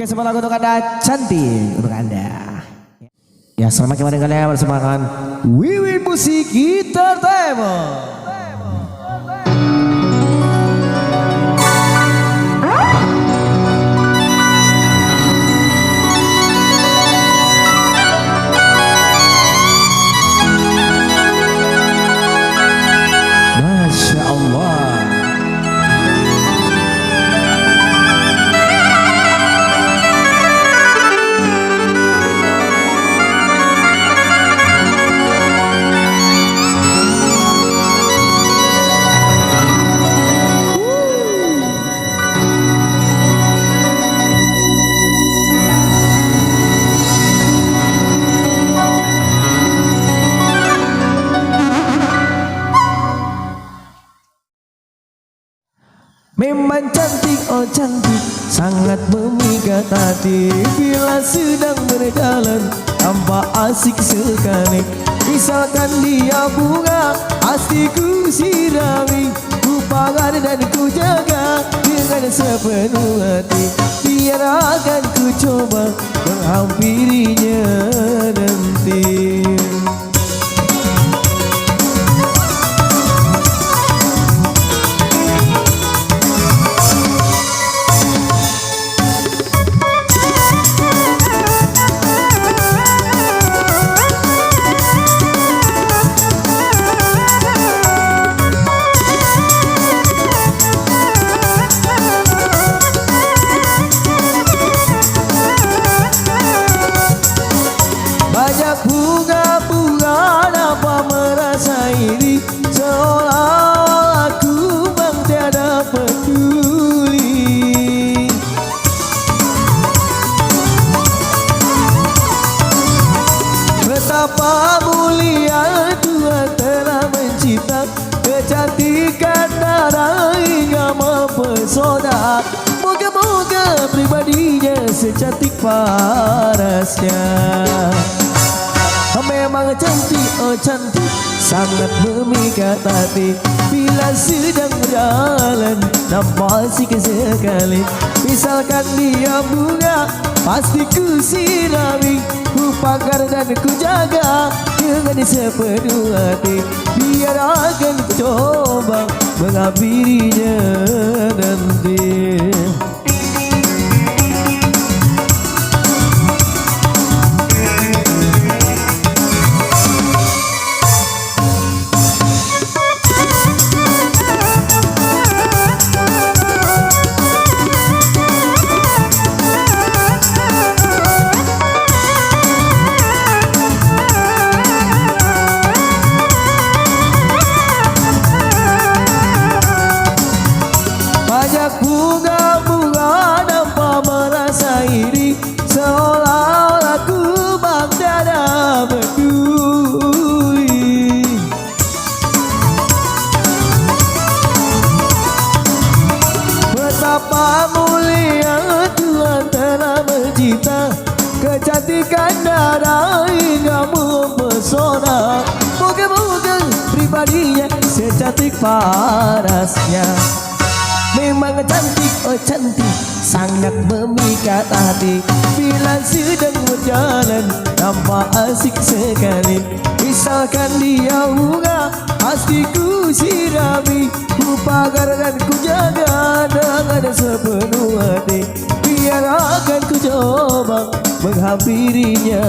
Oke, sebuah lagu untuk Anda, cantik untuk Anda. Ya, selamat kembali kalian bersamakan Wiwin Musik Entertainment. Masya Allah. Memang cantik, oh cantik, sangat memikat hati. Bila sedang berjalan, tampak asik sekali. Misalkan dia bunga, pasti ku sirami, ku pagar dan ku jaga dengan sepenuh hati. Biar akan ku coba menghampirinya nanti. Banyak bunga-bunga dapat merasa iri, seolah aku bang tiada peduli. Betapa mulia Tuhan telah mencipta kecantikan darah hingga mempesona. Moga-moga pribadinya secantik parasnya. Memang cantik, oh cantik, sangat memikat hati. Bila sedang berjalan, nampak asik sekali. Misalkan dia bunga, pasti ku sirami, ku pagar dan ku jaga dengan sepenuh hati. Biar akan ku coba menghampirinya nanti. Banyak bunga-bunga nampak merasa iri, seolah aku bang tiada peduli. Betapa mulia Tuhan telah mencipta kecantikan darah hingga mempesona. Moga-moga pribadinya secantik parasnya. Memang cantik, oh cantik, sangat memikat hati. Bila sedang berjalan, nampak asik sekali. Misalkan dia bunga, pasti ku sirami, ku pagar dan ku jaga dengan sepenuh hati. Biar akan ku coba menghampirinya